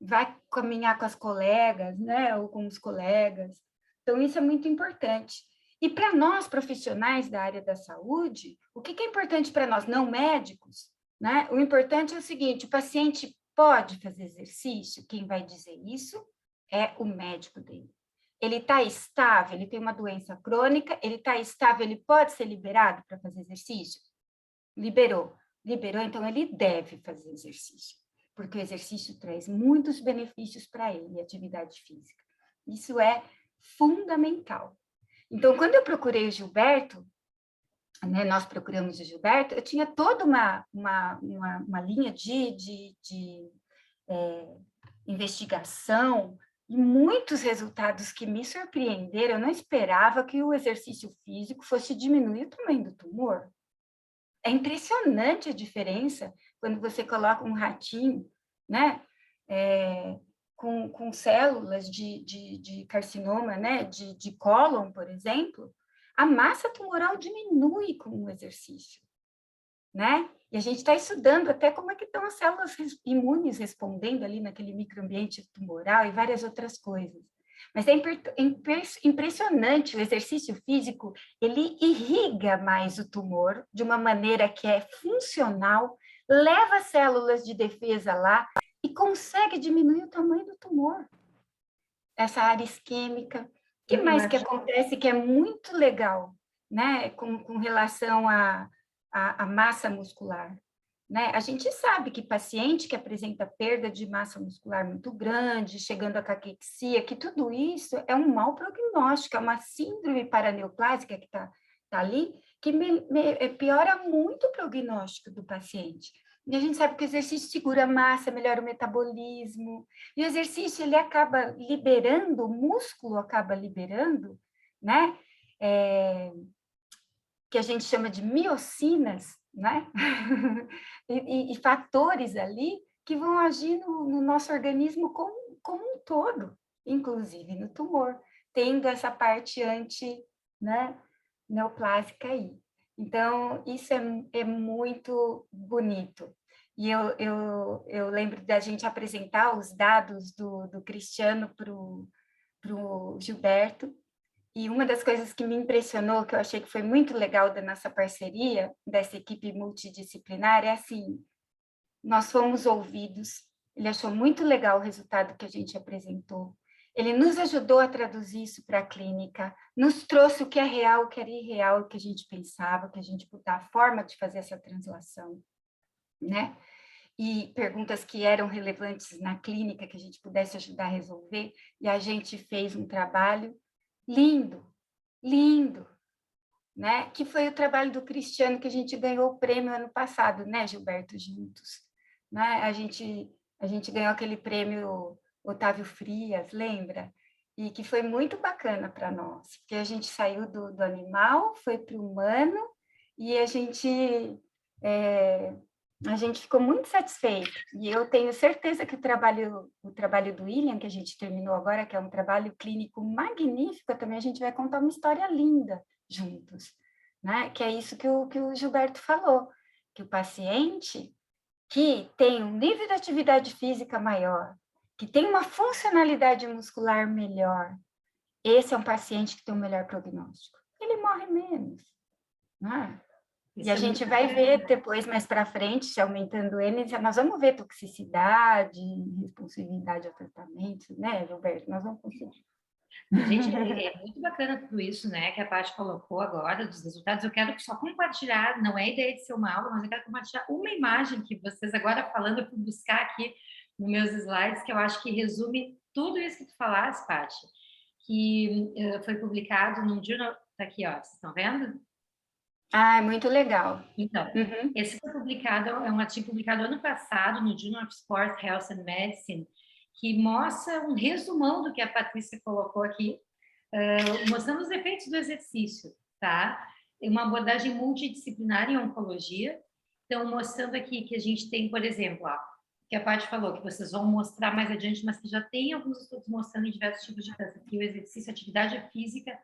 vai caminhar com as colegas, né, ou com os colegas. Então, isso é muito importante. E para nós, profissionais da área da saúde, o que é importante para nós, não médicos, né? O importante é o seguinte, o paciente pode fazer exercício, quem vai dizer isso é o médico dele. Ele está estável, ele tem uma doença crônica, ele está estável, ele pode ser liberado para fazer exercício? Liberou, então ele deve fazer exercício, porque o exercício traz muitos benefícios para ele, atividade física. Isso é fundamental. Então, quando eu procurei o Gilberto, né, nós procuramos o Gilberto, eu tinha toda uma linha de investigação e muitos resultados que me surpreenderam. Eu não esperava que o exercício físico fosse diminuir o tamanho do tumor. É impressionante a diferença quando você coloca um ratinho, né, com células de carcinoma, né, de cólon, por exemplo, a massa tumoral diminui com o exercício, né? E a gente está estudando até como é que estão as células imunes respondendo ali naquele microambiente tumoral e várias outras coisas. Mas é impressionante, o exercício físico, ele irriga mais o tumor de uma maneira que é funcional, leva células de defesa lá e consegue diminuir o tamanho do tumor. Essa área isquêmica, que mais que acontece que é muito legal, né, com relação à massa muscular? Né? A gente sabe que paciente que apresenta perda de massa muscular muito grande, chegando à caquexia, que tudo isso é um mau prognóstico, é uma síndrome paraneoplásica que está ali, que piora muito o prognóstico do paciente. E a gente sabe que o exercício segura a massa, melhora o metabolismo, e o exercício ele acaba liberando, o músculo acaba liberando, né? Que a gente chama de miocinas, né? e fatores ali que vão agir no nosso organismo como um todo, inclusive no tumor, tendo essa parte né, neoplásica aí. Então, isso é muito bonito. E eu lembro da gente apresentar os dados do Cristiano para o Gilberto, e uma das coisas que me impressionou, que eu achei que foi muito legal da nossa parceria, dessa equipe multidisciplinar, é assim, nós fomos ouvidos, ele achou muito legal o resultado que a gente apresentou, ele nos ajudou a traduzir isso para a clínica, nos trouxe o que é real, o que era irreal, o que a gente pensava, que a gente a forma de fazer essa translação, né? E perguntas que eram relevantes na clínica, que a gente pudesse ajudar a resolver, e a gente fez um trabalho lindo, lindo, né? Que foi o trabalho do Cristiano, que a gente ganhou o prêmio ano passado, né, Gilberto, juntos. Né? A gente ganhou aquele prêmio Otávio Frias, lembra? E que foi muito bacana para nós, porque a gente saiu do animal, foi para o humano, e a gente ficou muito satisfeito. E eu tenho certeza que o trabalho do William, que a gente terminou agora, que é um trabalho clínico magnífico, também a gente vai contar uma história linda juntos, né? Que é isso que o Gilberto falou, que o paciente que tem um nível de atividade física maior, que tem uma funcionalidade muscular melhor, esse é um paciente que tem um melhor prognóstico. Ele morre menos, né? E a gente vai ver depois, mais para frente, se aumentando N, nós vamos ver toxicidade, responsividade ao tratamento, né, Gilberto? Nós vamos conseguir. Gente, é muito bacana tudo isso, né, que a Paty colocou agora, dos resultados. Eu quero só compartilhar, não é ideia de ser uma aula, mas eu quero compartilhar uma imagem que vocês agora falando, eu fui buscar aqui nos meus slides, que eu acho que resume tudo isso que tu falaste, Paty, que foi publicado num journal, tá aqui, ó, vocês estão vendo? Ah, é muito legal. Então, esse foi publicado, é um artigo publicado ano passado no Journal of Sport, Health and Medicine, que mostra um resumão do que a Patrícia colocou aqui, mostrando os efeitos do exercício, tá? É uma abordagem multidisciplinar em oncologia. Então, mostrando aqui que a gente tem, por exemplo, ó, que a Paty falou, que vocês vão mostrar mais adiante, mas que já tem alguns estudos mostrando em diversos tipos de câncer, que o exercício, a atividade física,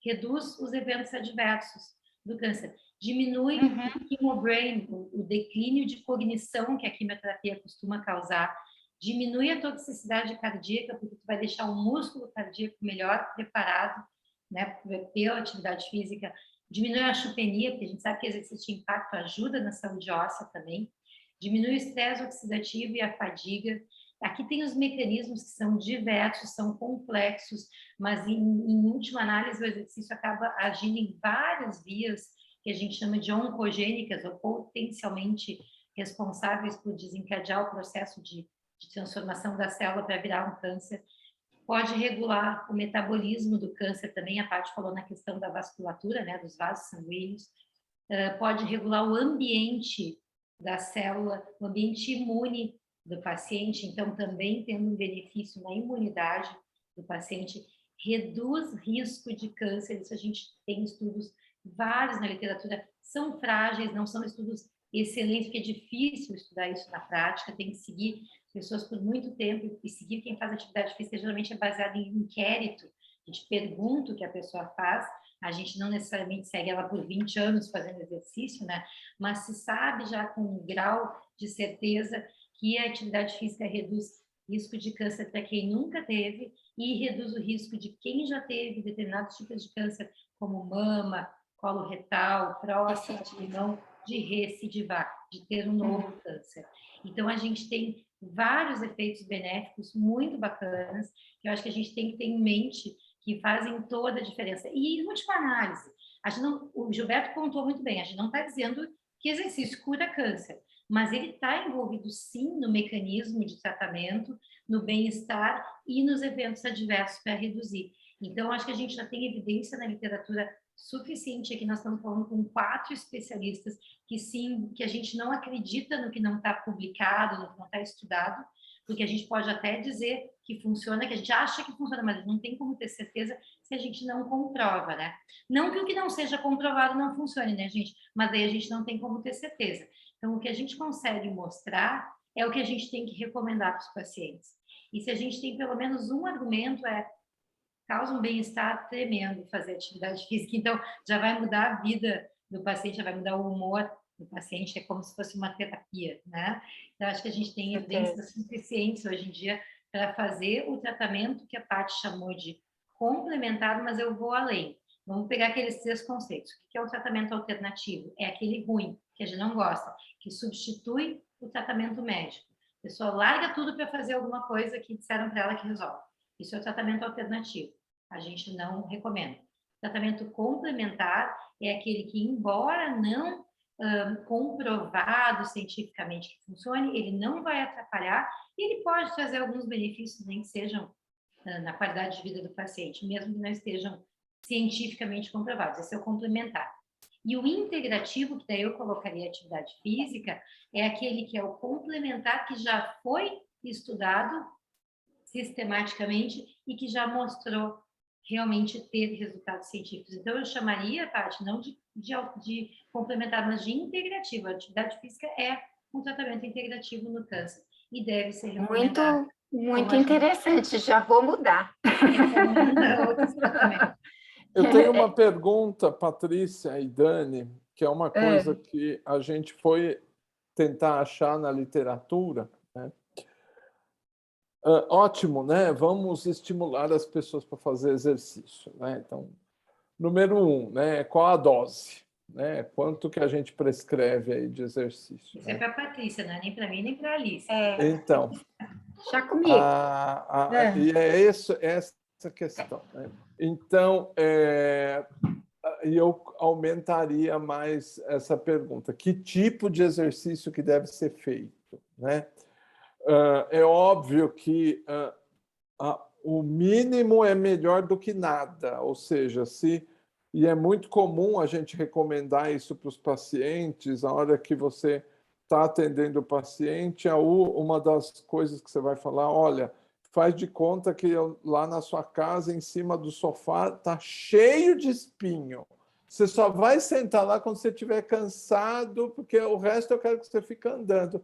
reduz os eventos adversos do câncer. Diminui o chemobrain, o declínio de cognição que a quimioterapia costuma causar, diminui a toxicidade cardíaca, porque tu vai deixar o músculo cardíaco melhor preparado, né, pela atividade física, diminui a osteopenia, porque a gente sabe que exercício de impacto ajuda na saúde óssea também, diminui o estresse oxidativo e a fadiga. Aqui tem os mecanismos que são diversos, são complexos, mas em última análise o exercício acaba agindo em várias vias que a gente chama de oncogênicas ou potencialmente responsáveis por desencadear o processo de transformação da célula para virar um câncer. Pode regular o metabolismo do câncer também, a Paty falou na questão da vasculatura, né, dos vasos sanguíneos. Pode regular o ambiente da célula, o ambiente imune do paciente, então também tendo um benefício na imunidade do paciente, reduz risco de câncer, isso a gente tem estudos vários na literatura, são frágeis, não são estudos excelentes, porque é difícil estudar isso na prática, tem que seguir pessoas por muito tempo, e seguir quem faz atividade física geralmente é baseado em inquérito, a gente pergunta o que a pessoa faz, a gente não necessariamente segue ela por 20 anos fazendo exercício, né? Mas se sabe já com um grau de certeza que a atividade física reduz risco de câncer para quem nunca teve e reduz o risco de quem já teve determinados tipos de câncer, como mama, colo retal, próstata, pulmão, de recidivar, de ter um novo câncer. Então, a gente tem vários efeitos benéficos muito bacanas, que eu acho que a gente tem que ter em mente que fazem toda a diferença. E, em última análise, o Gilberto pontuou muito bem, a gente não está dizendo que exercício cura câncer, mas ele está envolvido, sim, no mecanismo de tratamento, no bem-estar e nos eventos adversos para reduzir. Então, acho que a gente já tem evidência na literatura suficiente. Aqui nós estamos falando com 4 especialistas que, sim, que a gente não acredita no que não está publicado, no que não está estudado, porque a gente pode até dizer que funciona, que a gente acha que funciona, mas não tem como ter certeza se a gente não comprova, né? Não que o que não seja comprovado não funcione, né, gente? Mas aí a gente não tem como ter certeza. Então, o que a gente consegue mostrar é o que a gente tem que recomendar para os pacientes. E se a gente tem pelo menos um argumento, causa um bem-estar tremendo fazer atividade física. Então, já vai mudar a vida do paciente, já vai mudar o humor do paciente, é como se fosse uma terapia, né? Então, acho que a gente tem evidências suficientes hoje em dia para fazer o tratamento que a Paty chamou de complementar, mas eu vou além. Vamos pegar aqueles 3 conceitos. O que é o tratamento alternativo? É aquele ruim, que a gente não gosta, que substitui o tratamento médico. A pessoa larga tudo para fazer alguma coisa que disseram para ela que resolve. Isso é o tratamento alternativo. A gente não recomenda. O tratamento complementar é aquele que, embora não comprovado cientificamente que funcione, ele não vai atrapalhar e ele pode trazer alguns benefícios, nem que sejam na qualidade de vida do paciente, mesmo que não estejam cientificamente comprovados. Esse é o complementar. E o integrativo, que daí eu colocaria atividade física, é aquele que é o complementar que já foi estudado sistematicamente e que já mostrou realmente ter resultados científicos. Então, eu chamaria, Paty, não de complementar, mas de integrativo. A atividade física é um tratamento integrativo no câncer e deve ser recomendado. Muito interessante, já vou mudar. Recomenda outros tratamentos. Eu tenho uma pergunta, Patrícia e Dani, que é uma coisa que a gente foi tentar achar na literatura, né? Ótimo, né? Vamos estimular as pessoas para fazer exercício, né? Então, número 1, né? Qual a dose, né? Quanto que a gente prescreve aí de exercício? Isso é para a Patrícia, não é nem para mim nem para a Alice. Então, já comigo. E essa questão, né? Então, eu aumentaria mais essa pergunta: que tipo de exercício que deve ser feito, né? É óbvio que o mínimo é melhor do que nada, ou seja, e é muito comum a gente recomendar isso para os pacientes, a hora que você está atendendo o paciente, uma das coisas que você vai falar, olha, faz de conta que lá na sua casa, em cima do sofá, está cheio de espinho. Você só vai sentar lá quando você estiver cansado, porque o resto eu quero que você fique andando.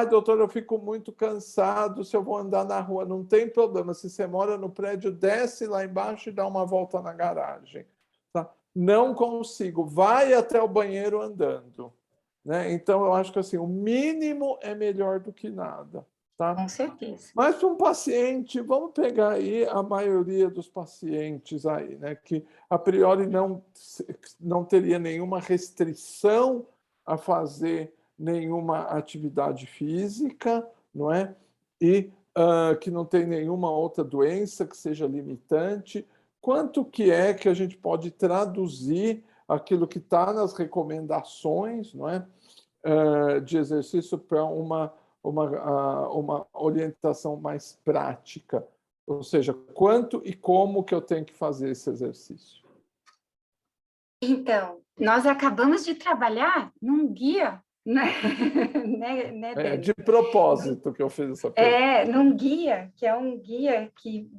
Doutor, eu fico muito cansado se eu vou andar na rua. Não tem problema. Se você mora no prédio, desce lá embaixo e dá uma volta na garagem. Tá? Não consigo. Vai até o banheiro andando. Né? Então, eu acho que assim, o mínimo é melhor do que nada. Tá? Com certeza. Mas para um paciente, vamos pegar aí a maioria dos pacientes aí, né, que a priori não teria nenhuma restrição a fazer nenhuma atividade física, não é? E que não tem nenhuma outra doença que seja limitante. Quanto que é que a gente pode traduzir aquilo que está nas recomendações, não é? De exercício para uma orientação mais prática, ou seja, quanto e como que eu tenho que fazer esse exercício? Então, nós acabamos de trabalhar num guia, né? De propósito que eu fiz essa pergunta. Num guia, que é um guia que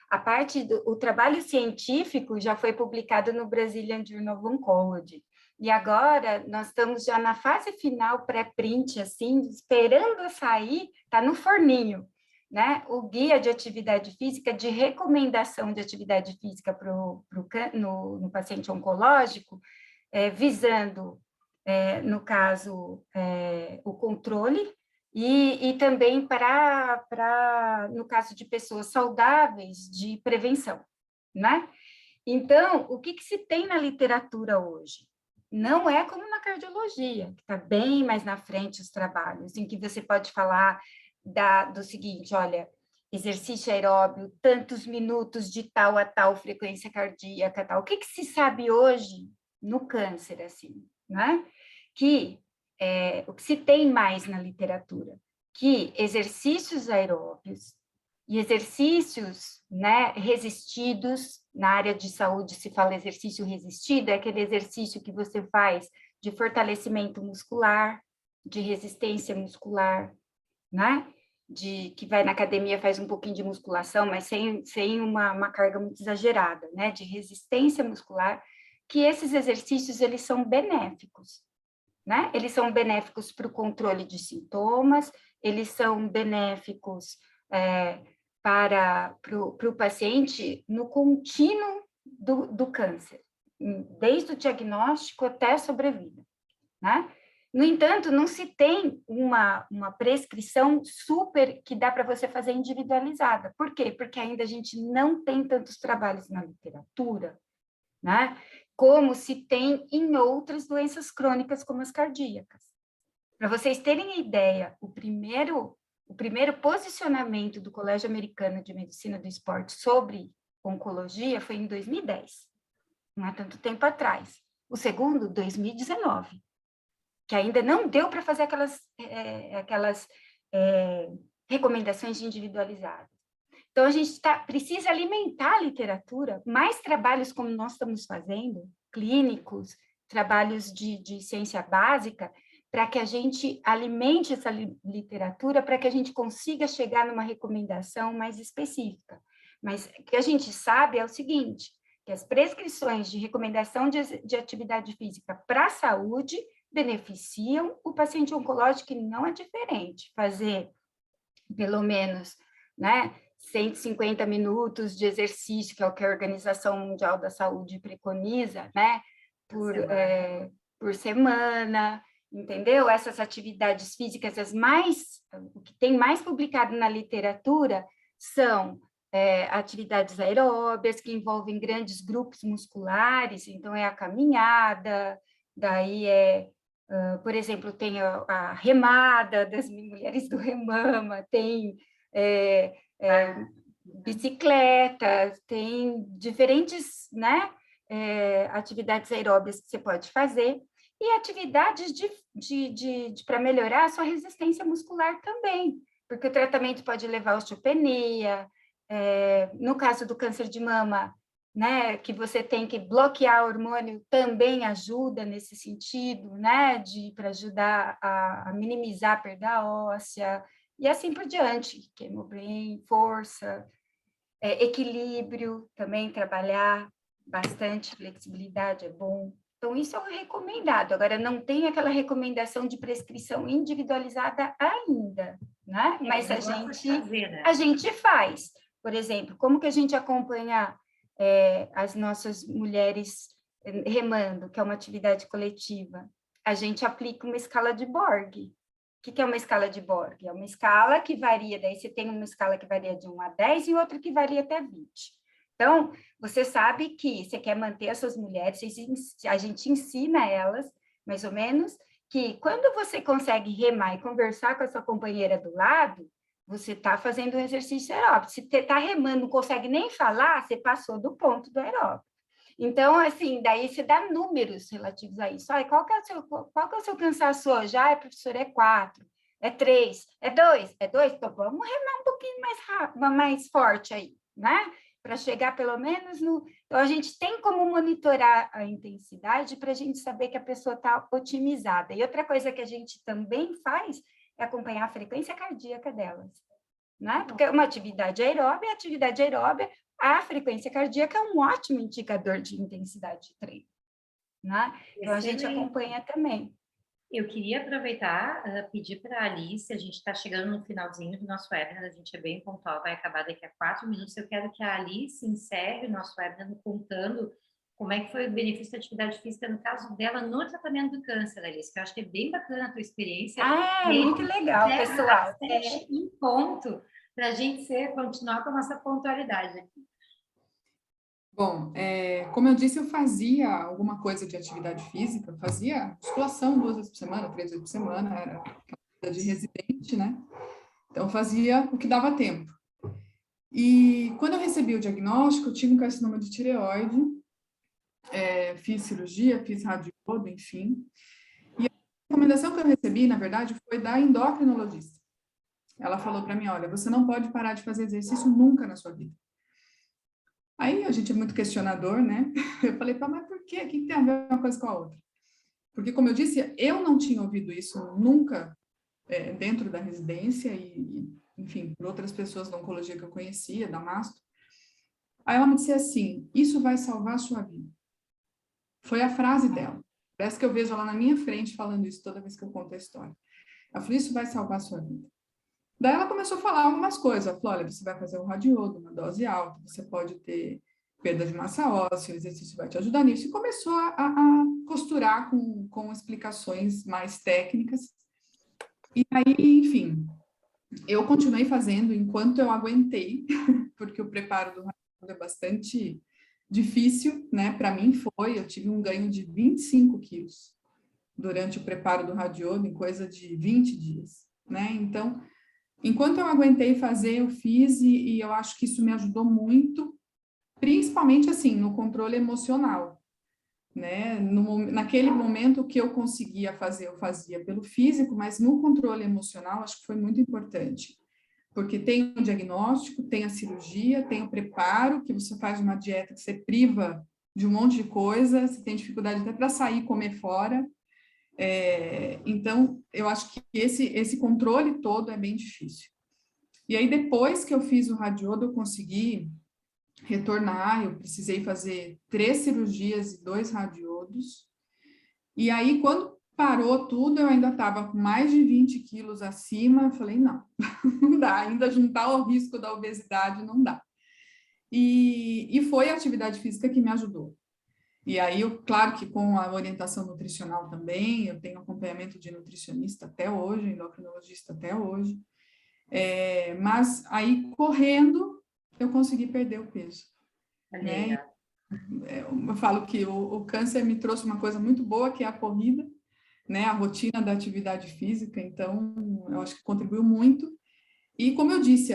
a parte do trabalho científico já foi publicado no Brazilian Journal of Oncology. E agora nós estamos já na fase final pré-print, assim, esperando sair, está no forninho, né? O guia de atividade física, de recomendação de atividade física no paciente oncológico, visando, no caso, o controle, e também no caso de pessoas saudáveis, de prevenção, né? Então, o que se tem na literatura hoje? Não é como na cardiologia, que está bem mais na frente os trabalhos, em que você pode falar do seguinte, olha, exercício aeróbio, tantos minutos de tal a tal frequência cardíaca, tal. O que se sabe hoje no câncer, assim, né? Que o que se tem mais na literatura, que exercícios aeróbios e exercícios, né, resistidos, na área de saúde se fala exercício resistido, é aquele exercício que você faz de fortalecimento muscular, de resistência muscular, né? Que vai na academia, faz um pouquinho de musculação, mas sem uma carga muito exagerada, né? De resistência muscular, que esses exercícios, eles são benéficos, né? Eles são benéficos para o controle de sintomas, eles são benéficos para o paciente no contínuo do câncer, desde o diagnóstico até a sobrevida, né? No entanto, não se tem uma prescrição super que dá para você fazer individualizada. Por quê? Porque ainda a gente não tem tantos trabalhos na literatura, né? Como se tem em outras doenças crônicas, como as cardíacas. Para vocês terem ideia, o primeiro posicionamento do Colégio Americano de Medicina do Esporte sobre oncologia foi em 2010, não há tanto tempo atrás. O segundo, 2019. Que ainda não deu para fazer aquelas recomendações individualizadas. Então, a gente precisa alimentar a literatura, mais trabalhos como nós estamos fazendo, clínicos, trabalhos de ciência básica, para que a gente alimente essa literatura, para que a gente consiga chegar numa recomendação mais específica. Mas o que a gente sabe é o seguinte, que as prescrições de recomendação de atividade física para a saúde beneficiam o paciente oncológico, e não é diferente. Fazer pelo menos, né, 150 minutos de exercício, que é o que a Organização Mundial da Saúde preconiza, né, por semana, entendeu? Essas atividades físicas, o que tem mais publicado na literatura são atividades aeróbias, que envolvem grandes grupos musculares, então é a caminhada, daí por exemplo, tem a remada das mulheres do Remama, tem bicicleta, tem diferentes, né, atividades aeróbias que você pode fazer, e atividades para melhorar a sua resistência muscular também, porque o tratamento pode levar à osteopenia, no caso do câncer de mama, né, que você tem que bloquear o hormônio, também ajuda nesse sentido, né, para ajudar a minimizar a perda óssea, e assim por diante, Chemobrain, força, equilíbrio, também trabalhar bastante, flexibilidade é bom. Então, isso é o recomendado. Agora, não tem aquela recomendação de prescrição individualizada ainda, né? Mas a gente faz. Por exemplo, como que a gente acompanha as nossas mulheres remando, que é uma atividade coletiva? A gente aplica uma escala de Borg. O que é uma escala de Borg? É uma escala que varia, daí você tem uma escala que varia de 1 a 10 e outra que varia até 20. Então, você sabe que você quer manter as suas mulheres, a gente ensina elas, mais ou menos, que quando você consegue remar e conversar com a sua companheira do lado, você está fazendo um exercício aeróbico. Se você está remando, não consegue nem falar, você passou do ponto do aeróbico. Então, assim, daí você dá números relativos a isso. Qual que é o seu cansaço hoje? Professor, é 4, é 3, é 2, é 2. Então, vamos remar um pouquinho mais rápido, mais forte aí, né? Para chegar pelo menos no... Então, a gente tem como monitorar a intensidade para a gente saber que a pessoa está otimizada. E outra coisa que a gente também faz é acompanhar a frequência cardíaca delas, né? Porque uma atividade aeróbia, a frequência cardíaca é um ótimo indicador de intensidade de treino, né? Então, a gente acompanha também. Eu queria aproveitar, pedir para a Alice, a gente está chegando no finalzinho do nosso webinar, a gente é bem pontual, vai acabar daqui a 4 minutos, eu quero que a Alice encerre o nosso webinar contando como é que foi o benefício da atividade física no caso dela no tratamento do câncer, Alice, que eu acho que é bem bacana a tua experiência. Muito legal, pessoal. Em ponto, para a gente continuar com a nossa pontualidade aqui. Bom, como eu disse, eu fazia alguma coisa de atividade física, eu fazia musculação 2 vezes por semana, 3 vezes por semana, era de residente, né? Então, fazia o que dava tempo. E quando eu recebi o diagnóstico, eu tive um carcinoma de tireoide, fiz cirurgia, fiz radiodo, enfim. E a recomendação que eu recebi, na verdade, foi da endocrinologista. Ela falou para mim, olha, você não pode parar de fazer exercício nunca na sua vida. Aí a gente é muito questionador, né? Eu falei, pá, mas por quê? O que tem a ver uma coisa com a outra? Porque, como eu disse, eu não tinha ouvido isso nunca dentro da residência e, enfim, por outras pessoas da oncologia que eu conhecia, da Mastro. Aí ela me disse assim, isso vai salvar a sua vida. Foi a frase dela. Parece que eu vejo ela na minha frente falando isso toda vez que eu conto a história. Ela falou, isso vai salvar a sua vida. Daí ela começou a falar algumas coisas. Ela falou, olha, você vai fazer um radiodo, uma dose alta, você pode ter perda de massa óssea, o exercício vai te ajudar nisso. E começou a costurar com explicações mais técnicas. E aí, enfim, eu continuei fazendo enquanto eu aguentei, porque o preparo do radiodo é bastante difícil, né? Para mim eu tive um ganho de 25 quilos durante o preparo do radiodo, em coisa de 20 dias, né? Então, enquanto eu aguentei fazer, eu fiz e eu acho que isso me ajudou muito, principalmente assim, no controle emocional, né? Naquele momento que eu conseguia fazer, eu fazia pelo físico, mas no controle emocional acho que foi muito importante, porque tem o diagnóstico, tem a cirurgia, tem o preparo, que você faz uma dieta que você priva de um monte de coisa, você tem dificuldade até para sair, comer fora. Então, eu acho que esse controle todo é bem difícil. E aí, depois que eu fiz o radiodo, eu consegui retornar, eu precisei fazer 3 cirurgias e 2 radiodos. E aí, quando parou tudo, eu ainda estava com mais de 20 quilos acima, eu falei, não, não dá, ainda juntar o risco da obesidade não dá. E foi a atividade física que me ajudou. E aí, claro que com a orientação nutricional também, eu tenho acompanhamento de nutricionista até hoje, endocrinologista até hoje. Mas aí, correndo, eu consegui perder o peso. Né? Eu falo que o câncer me trouxe uma coisa muito boa, que é a corrida, né? A rotina da atividade física, então, eu acho que contribuiu muito. E, como eu disse,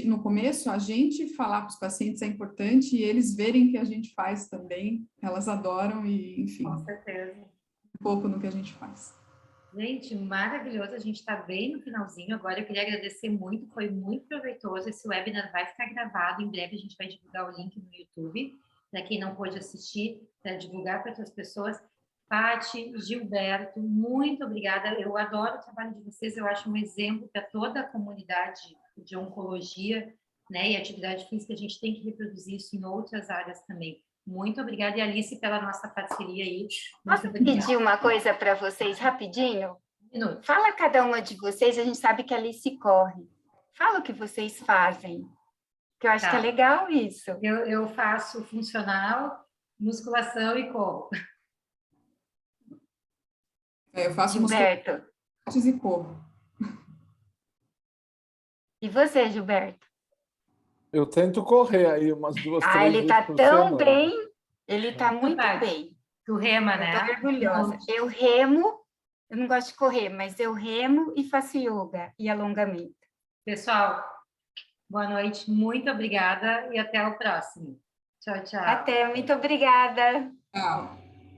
no começo, a gente falar para os pacientes é importante e eles verem que a gente faz também, elas adoram e, enfim, com certeza, um pouco no que a gente faz. Gente, maravilhoso, a gente está bem no finalzinho agora, eu queria agradecer muito, foi muito proveitoso, esse webinar vai ficar gravado, em breve a gente vai divulgar o link no YouTube, para quem não pôde assistir, para divulgar para outras pessoas. Paty, Gilberto, muito obrigada, eu adoro o trabalho de vocês, eu acho um exemplo para toda a comunidade de oncologia, né, e atividade física, a gente tem que reproduzir isso em outras áreas também. Muito obrigada, e Alice, pela nossa parceria aí. Posso pedir uma coisa para vocês, rapidinho? Fala cada uma de vocês, a gente sabe que a Alice corre. Fala o que vocês fazem, que eu acho que é legal isso. Eu faço funcional, musculação e corro. Eu faço Gilberto. musculação e corro. E você, Gilberto? Eu tento correr aí umas 2, 3 ele vezes está por tão semana. bem, ele está muito bem. Tu rema, né? Eu estou orgulhosa. Eu remo, eu não gosto de correr, mas eu remo e faço yoga e alongamento. Pessoal, boa noite, muito obrigada e até o próximo. Tchau, tchau. Até, muito obrigada. Tchau.